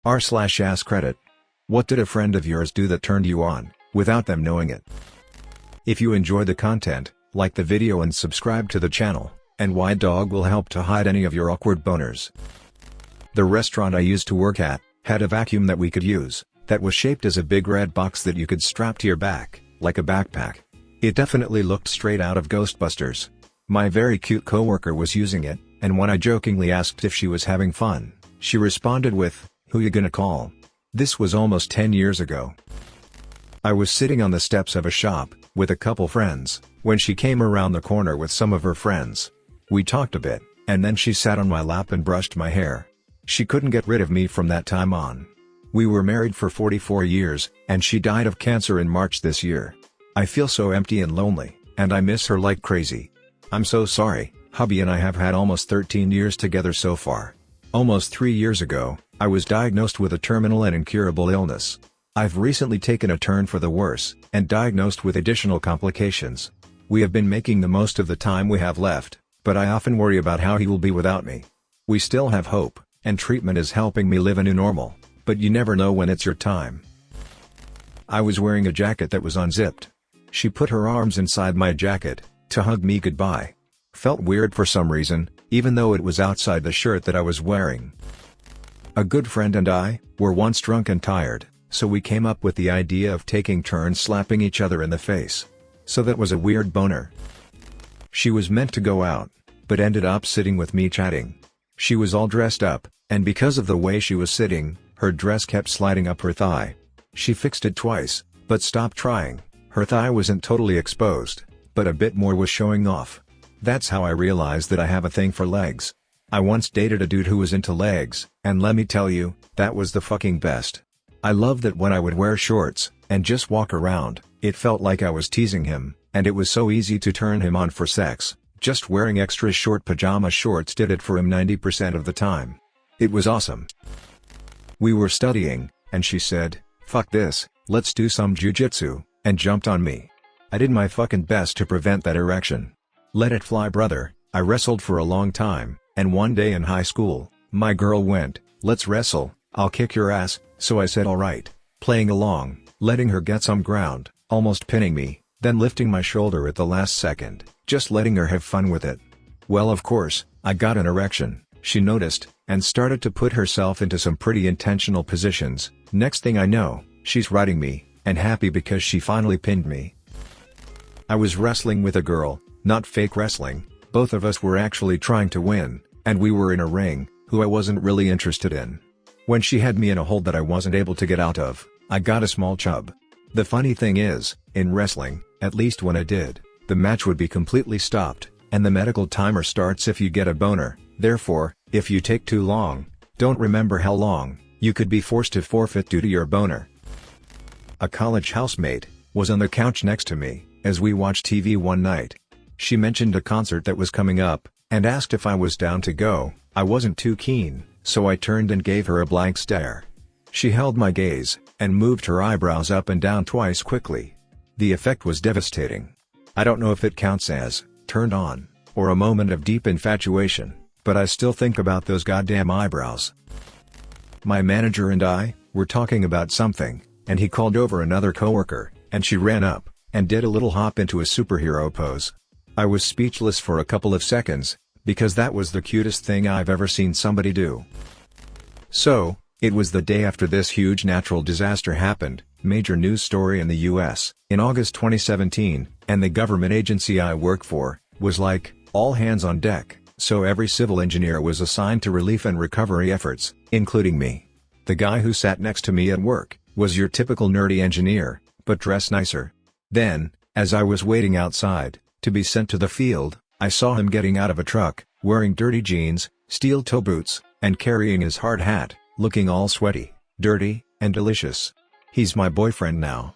r/AskReddit. What did a friend of yours do that turned you on, without them knowing it? If you enjoy the content, like the video and subscribe to the channel, and White Dog will help to hide any of your awkward boners. The restaurant I used to work at, had a vacuum that we could use, that was shaped as a big red box that you could strap to your back, like a backpack. It definitely looked straight out of Ghostbusters. My very cute coworker was using it, and when I jokingly asked if she was having fun, she responded with, "Who you gonna call?" This was almost 10 years ago. I was sitting on the steps of a shop, with a couple friends, when she came around the corner with some of her friends. We talked a bit, and then she sat on my lap and brushed my hair. She couldn't get rid of me from that time on. We were married for 44 years, and she died of cancer in March this year. I feel so empty and lonely, and I miss her like crazy. I'm so sorry, hubby and I have had almost 13 years together so far. Almost 3 years ago, I was diagnosed with a terminal and incurable illness. I've recently taken a turn for the worse, and diagnosed with additional complications. We have been making the most of the time we have left, but I often worry about how he will be without me. We still have hope, and treatment is helping me live a new normal, but you never know when it's your time. I was wearing a jacket that was unzipped. She put her arms inside my jacket, to hug me goodbye. Felt weird for some reason, even though it was outside the shirt that I was wearing. A good friend and I, were once drunk and tired, so we came up with the idea of taking turns slapping each other in the face. So that was a weird boner. She was meant to go out, but ended up sitting with me chatting. She was all dressed up, and because of the way she was sitting, her dress kept sliding up her thigh. She fixed it twice, but stopped trying. Her thigh wasn't totally exposed, but a bit more was showing off. That's how I realized that I have a thing for legs. I once dated a dude who was into legs, and let me tell you, that was the fucking best. I loved that when I would wear shorts, and just walk around, it felt like I was teasing him, and it was so easy to turn him on for sex. Just wearing extra short pajama shorts did it for him 90% of the time. It was awesome. We were studying, and she said, "Fuck this, let's do some jujitsu," and jumped on me. I did my fucking best to prevent that erection. Let it fly, brother. I wrestled for a long time, and one day in high school, my girl went, "Let's wrestle, I'll kick your ass," so I said alright, playing along, letting her get some ground, almost pinning me, then lifting my shoulder at the last second, just letting her have fun with it. Well, of course, I got an erection. She noticed, and started to put herself into some pretty intentional positions. Next thing I know, she's riding me, and happy because she finally pinned me. I was wrestling with a girl, not fake wrestling, both of us were actually trying to win, and we were in a ring, who I wasn't really interested in. When she had me in a hold that I wasn't able to get out of, I got a small chub. The funny thing is, in wrestling, at least when I did, the match would be completely stopped, and the medical timer starts if you get a boner. Therefore, if you take too long, don't remember how long, you could be forced to forfeit due to your boner. A college housemate was on the couch next to me, as we watched TV one night. She mentioned a concert that was coming up, and asked if I was down to go. I wasn't too keen, so I turned and gave her a blank stare. She held my gaze, and moved her eyebrows up and down twice quickly. The effect was devastating. I don't know if it counts as turned on, or a moment of deep infatuation, but I still think about those goddamn eyebrows. My manager and I were talking about something, and he called over another coworker, and she ran up, and did a little hop into a superhero pose. I was speechless for a couple of seconds, because that was the cutest thing I've ever seen somebody do. So, it was the day after this huge natural disaster happened, major news story in the US, in August 2017, and the government agency I work for, was like, all hands on deck, so every civil engineer was assigned to relief and recovery efforts, including me. The guy who sat next to me at work, was your typical nerdy engineer, but dressed nicer. Then, as I was waiting outside, to be sent to the field, I saw him getting out of a truck, wearing dirty jeans, steel toe boots, and carrying his hard hat, looking all sweaty, dirty, and delicious. He's my boyfriend now.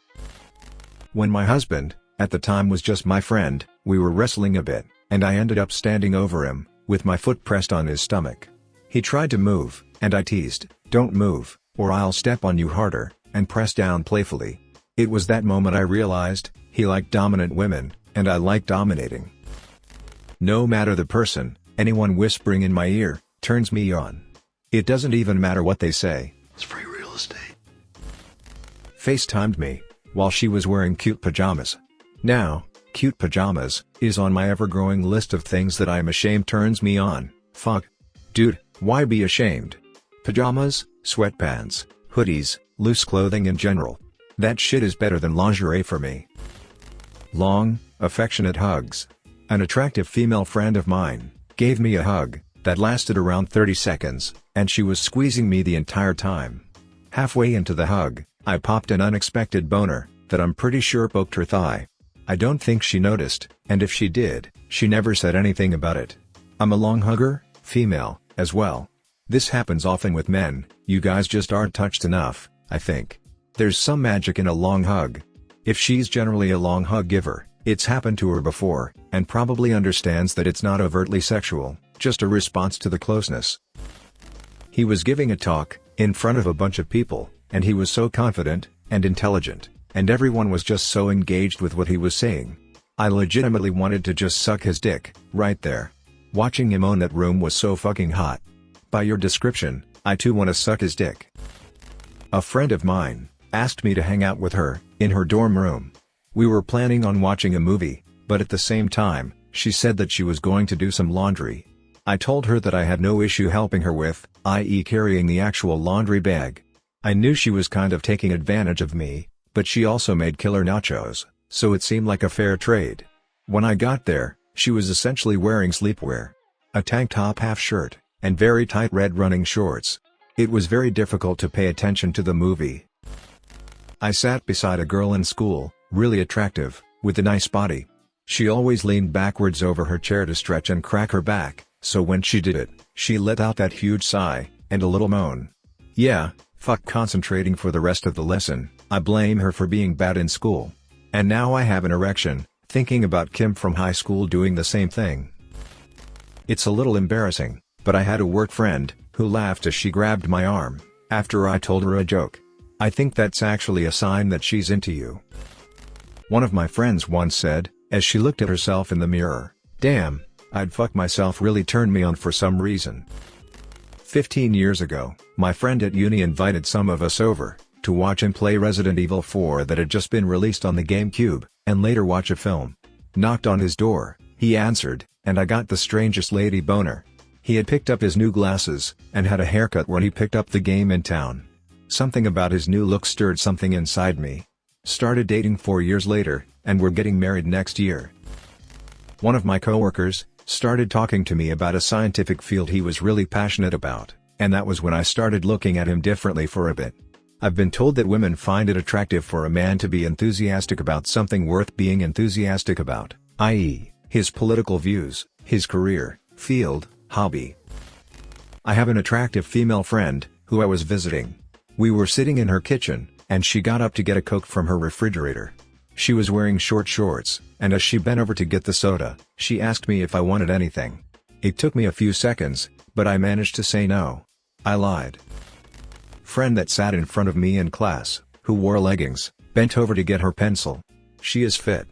When my husband, at the time was just my friend, we were wrestling a bit, and I ended up standing over him, with my foot pressed on his stomach. He tried to move, and I teased, "Don't move, or I'll step on you harder," and pressed down playfully. It was that moment I realized, he liked dominant women, and I like dominating. No matter the person, anyone whispering in my ear, turns me on. It doesn't even matter what they say, It's free real estate. FaceTimed me while she was wearing cute pajamas. Now, cute pajamas is on my ever-growing list of things that I'm ashamed turns me on. Fuck. Dude, why be ashamed? Pajamas, sweatpants, hoodies, loose clothing in general. That shit is better than lingerie for me. Long, affectionate hugs. An attractive female friend of mine gave me a hug that lasted around 30 seconds, and she was squeezing me the entire time. Halfway into the hug, I popped an unexpected boner that I'm pretty sure poked her thigh. I don't think she noticed, and if she did, she never said anything about it. I'm a long hugger, female, as well. This happens often with men, you guys just aren't touched enough, I think. There's some magic in a long hug. If she's generally a long hug giver, it's happened to her before, and probably understands that it's not overtly sexual, just a response to the closeness. He was giving a talk, in front of a bunch of people, and he was so confident, and intelligent, and everyone was just so engaged with what he was saying. I legitimately wanted to just suck his dick, right there. Watching him own that room was so fucking hot. By your description, I too want to suck his dick. A friend of mine asked me to hang out with her in her dorm room. We were planning on watching a movie, but at the same time, she said that she was going to do some laundry. I told her that I had no issue helping her with, i.e. carrying the actual laundry bag. I knew she was kind of taking advantage of me, but she also made killer nachos, so it seemed like a fair trade. When I got there, she was essentially wearing sleepwear. A tank top half shirt, and very tight red running shorts. It was very difficult to pay attention to the movie. I sat beside a girl in school, really attractive, with a nice body. She always leaned backwards over her chair to stretch and crack her back, so when she did it, she let out that huge sigh, and a little moan. Yeah, fuck concentrating for the rest of the lesson, I blame her for being bad in school. And now I have an erection, thinking about Kim from high school doing the same thing. It's a little embarrassing, but I had a work friend, who laughed as she grabbed my arm, after I told her a joke. I think that's actually a sign that she's into you. One of my friends once said, as she looked at herself in the mirror, "Damn, I'd fuck myself really turned me on for some reason." 15 years ago, my friend at uni invited some of us over, to watch and play Resident Evil 4 that had just been released on the GameCube, and later watch a film. Knocked on his door, he answered, and I got the strangest lady boner. He had picked up his new glasses, and had a haircut when he picked up the game in town. Something about his new look stirred something inside me. Started dating 4 years later, and we're getting married next year. One of my coworkers started talking to me about a scientific field he was really passionate about, and that was when I started looking at him differently for a bit. I've been told that women find it attractive for a man to be enthusiastic about something worth being enthusiastic about, i.e., his political views, his career, field, hobby. I have an attractive female friend, who I was visiting. We were sitting in her kitchen, and she got up to get a Coke from her refrigerator. She was wearing short shorts, and as she bent over to get the soda, she asked me if I wanted anything. It took me a few seconds, but I managed to say no. I lied. Friend that sat in front of me in class, who wore leggings, bent over to get her pencil. She is fit,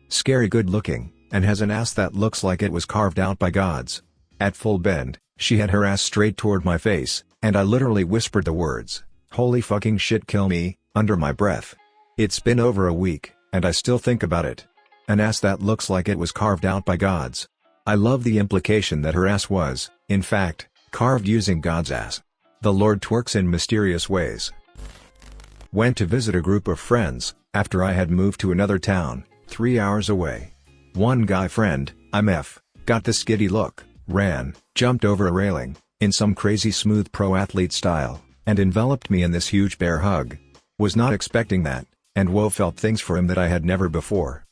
scary good looking, and has an ass that looks like it was carved out by gods. At full bend, she had her ass straight toward my face, and I literally whispered the words, "Holy fucking shit kill me," under my breath. It's been over a week, and I still think about it. An ass that looks like it was carved out by gods. I love the implication that her ass was, in fact, carved using God's ass. The Lord twerks in mysterious ways. Went to visit a group of friends, after I had moved to another town, 3 hours away. One guy friend, I'm F, got the skiddy look, ran, jumped over a railing, in some crazy smooth pro athlete style, and enveloped me in this huge bear hug. Was not expecting that, and whoa, felt things for him that I had never before.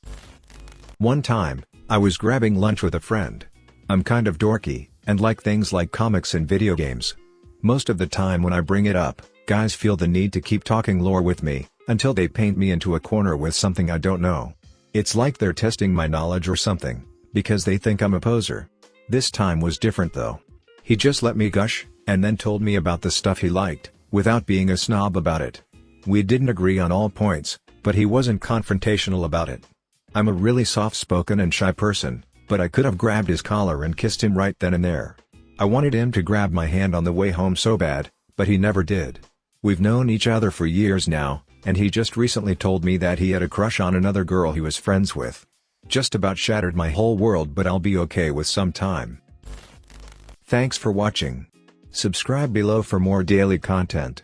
One time, I was grabbing lunch with a friend. I'm kind of dorky, and like things like comics and video games. Most of the time when I bring it up, guys feel the need to keep talking lore with me, until they paint me into a corner with something I don't know. It's like they're testing my knowledge or something, because they think I'm a poser. This time was different though. He just let me gush, and then told me about the stuff he liked, without being a snob about it. We didn't agree on all points, but he wasn't confrontational about it. I'm a really soft-spoken and shy person, but I could have grabbed his collar and kissed him right then and there. I wanted him to grab my hand on the way home so bad, but he never did. We've known each other for years now, and he just recently told me that he had a crush on another girl he was friends with. Just about shattered my whole world, but I'll be okay with some time. Thanks for watching. Subscribe below for more daily content.